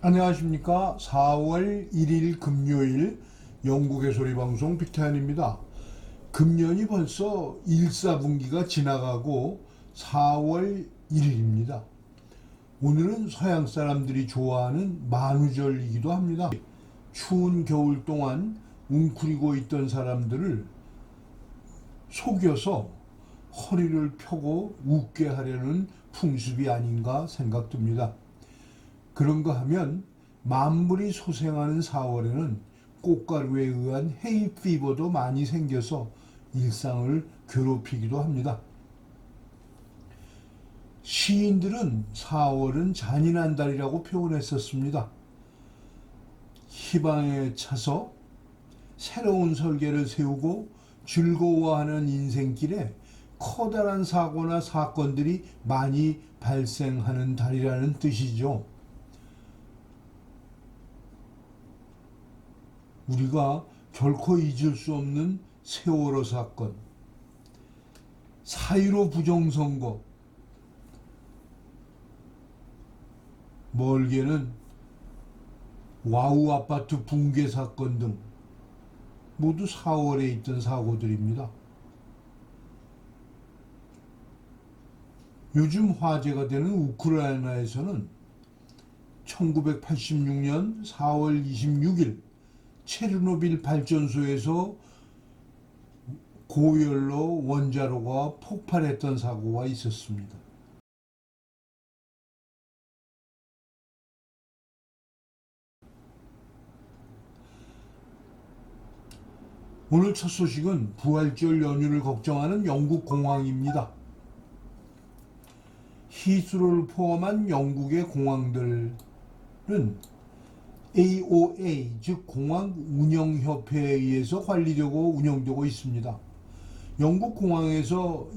안녕하십니까. 4월 1일 금요일 영국의 소리방송 빅타연입니다. 금년이 벌써 1사분기가 지나가고 4월 1일입니다. 오늘은 서양 사람들이 좋아하는 만우절이기도 합니다. 추운 겨울 동안 웅크리고 있던 사람들을 속여서 허리를 펴고 웃게 하려는 풍습이 아닌가 생각됩니다. 그런가 하면 만물이 소생하는 4월에는 꽃가루에 의한 헤이피버도 많이 생겨서 일상을 괴롭히기도 합니다. 시인들은 4월은 잔인한 달이라고 표현했었습니다. 희망에 차서 새로운 설계를 세우고 즐거워하는 인생길에 커다란 사고나 사건들이 많이 발생하는 달이라는 뜻이죠. 우리가 결코 잊을 수 없는 세월호 사건, 4.15 부정선거, 멀게는 와우 아파트 붕괴 사건 등 모두 4월에 있던 사고들입니다. 요즘 화제가 되는 우크라이나에서는 1986년 4월 26일 체르노빌 발전소에서 고연료 원자로가 폭발했던 사고가 있었습니다. 오늘 첫 소식은 부활절 연휴를 걱정하는 영국 공항입니다. 히스로를 포함한 영국의 공항들은 AOA, 즉 공항운영협회에 의해서 관리되고 운영되고 있습니다. 영국 공항에서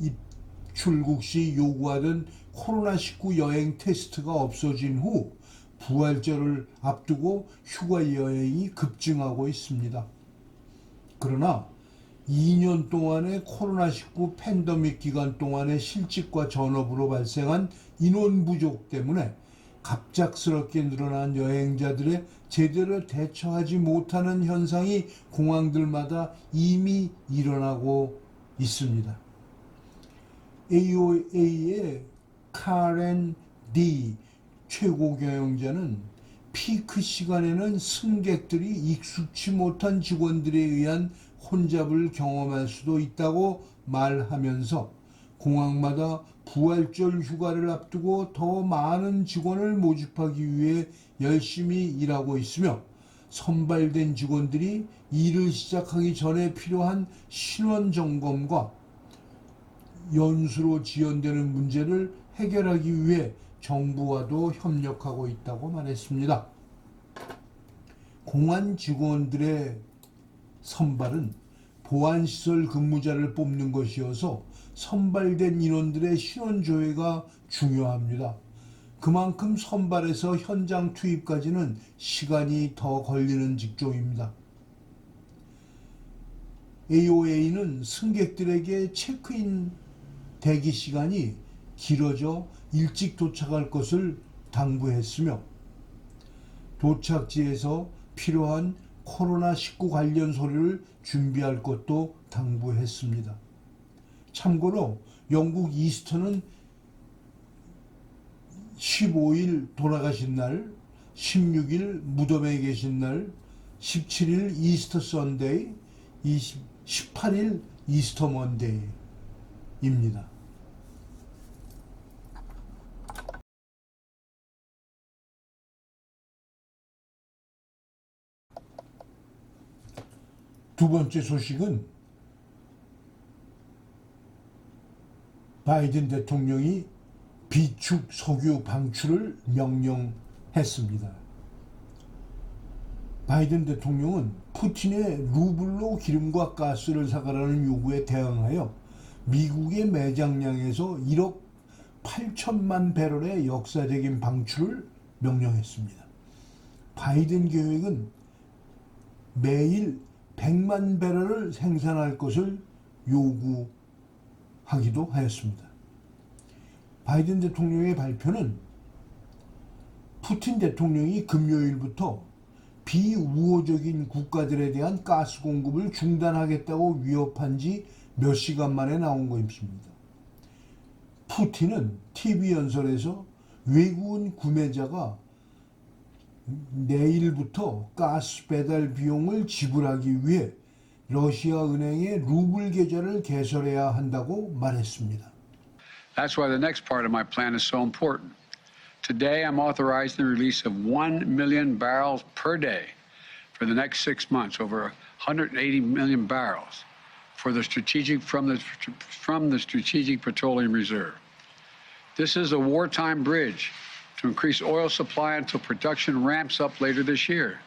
입출국 시 요구하던 코로나19 여행 테스트가 없어진 후 부활절을 앞두고 휴가 여행이 급증하고 있습니다. 그러나 2년 동안의 코로나19 팬데믹 기간 동안의 실직과 전업으로 발생한 인원 부족 때문에 갑작스럽게 늘어난 여행자들의 제대로 대처하지 못하는 현상이 공항들마다 이미 일어나고 있습니다. AOA의 카렌 디 최고 경영자는 피크 시간에는 승객들이 익숙치 못한 직원들에 의한 혼잡을 경험할 수도 있다고 말하면서 공항마다 부활절 휴가를 앞두고 더 많은 직원을 모집하기 위해 열심히 일하고 있으며 선발된 직원들이 일을 시작하기 전에 필요한 신원 점검과 연수로 지연되는 문제를 해결하기 위해 정부와도 협력하고 있다고 말했습니다. 공안 직원들의 선발은 보안시설 근무자를 뽑는 것이어서 선발된 인원들의 신원 조회가 중요합니다. 그만큼 선발에서 현장 투입까지는 시간이 더 걸리는 직종입니다. AOA는 승객들에게 체크인 대기 시간이 길어져 일찍 도착할 것을 당부했으며 도착지에서 필요한 코로나19 관련 서류를 준비할 것도 당부했습니다. 참고로 영국 이스터는 15일 돌아가신 날, 16일 무덤에 계신 날, 17일 이스터 선데이, 18일 이스터 먼데이입니다. 두 번째 소식은 바이든 대통령이 비축 석유 방출을 명령했습니다. 바이든 대통령은 푸틴의 루블로 기름과 가스를 사가라는 요구에 대응하여 미국의 매장량에서 1억 8천만 배럴의 역사적인 방출을 명령했습니다. 바이든 계획은 매일 100만 배럴을 생산할 것을 요구하기도 하였습니다. 바이든 대통령의 발표는 푸틴 대통령이 금요일부터 비우호적인 국가들에 대한 가스 공급을 중단하겠다고 위협한 지 몇 시간 만에 나온 것입니다. 푸틴은 TV 연설에서 외국인 구매자가 내일부터 가스 배달 비용을 지불하기 위해 러시아 은행의 루블 계좌를 개설해야 한다고 말했습니다. That's why the next part of my plan is so important. Today, I'm authorizing the release of 1 million barrels per day for the next 6 months, over 180 million barrels from the Strategic Petroleum Reserve. This is a wartime bridge to increase oil supply until production ramps up later this year.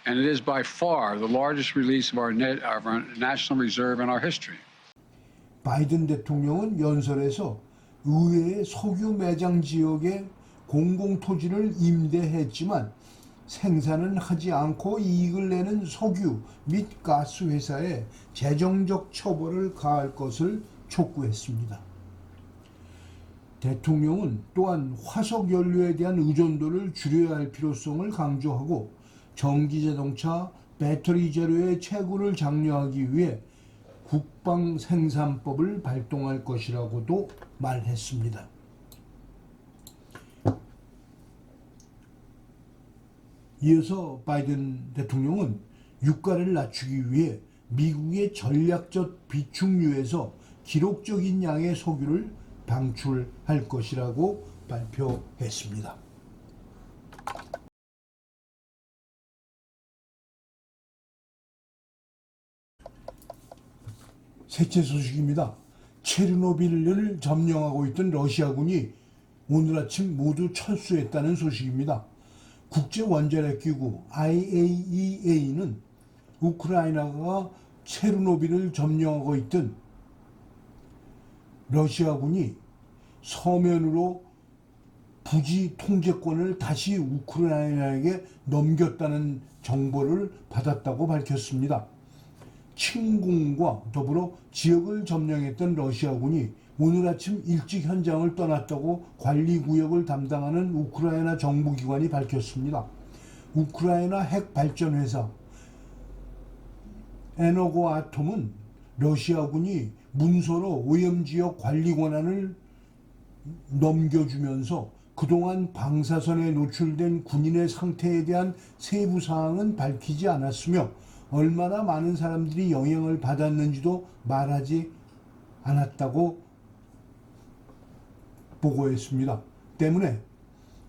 And it is by far the largest release of our national reserve in our history. 바이든 대통령은 연설에서 의회의 석유 매장 지역에 공공 토지를 임대했지만 생산은 하지 않고 이익을 내는 석유 및 가스 회사에 재정적 처벌을 가할 것을 촉구했습니다. 대통령은 또한 화석 연료에 대한 의존도를 줄여야 할 필요성을 강조하고 전기자동차, 배터리 재료의 채굴을 장려하기 위해 국방생산법을 발동할 것이라고도 말했습니다. 이어서 바이든 대통령은 유가를 낮추기 위해 미국의 전략적 비축유에서 기록적인 양의 석유를 방출할 것이라고 발표했습니다. 셋째 소식입니다. 체르노빌을 점령하고 있던 러시아군이 오늘 아침 모두 철수했다는 소식입니다. 국제원자력기구 IAEA는 우크라이나가 체르노빌을 점령하고 있던 러시아군이 서면으로 부지 통제권을 다시 우크라이나에게 넘겼다는 정보를 받았다고 밝혔습니다. 침공과 더불어 지역을 점령했던 러시아군이 오늘 아침 일찍 현장을 떠났다고 관리구역을 담당하는 우크라이나 정부기관이 밝혔습니다. 우크라이나 핵발전회사 에너고아톰은 러시아군이 문서로 오염지역 관리 권한을 넘겨주면서 그동안 방사선에 노출된 군인의 상태에 대한 세부 사항은 밝히지 않았으며 얼마나 많은 사람들이 영향을 받았는지도 말하지 않았다고 보고했습니다. 때문에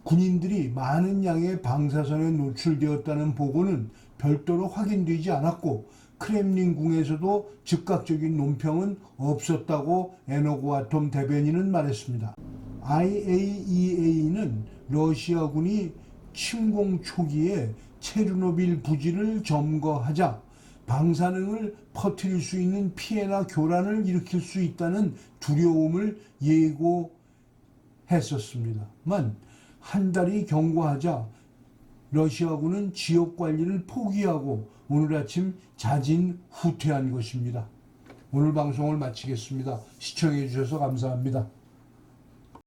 군인들이 많은 양의 방사선에 노출되었다는 보고는 별도로 확인되지 않았고 크렘린궁에서도 즉각적인 논평은 없었다고 에너고아톰 대변인은 말했습니다. IAEA는 러시아군이 침공 초기에 체르노빌 부지를 점거하자 방사능을 퍼뜨릴 수 있는 피해나 교란을 일으킬 수 있다는 두려움을 예고했었습니다만 한 달이 경과하자 러시아군은 지역 관리를 포기하고 오늘 아침 자진 후퇴한 것입니다. 오늘 방송을 마치겠습니다. 시청해 주셔서 감사합니다.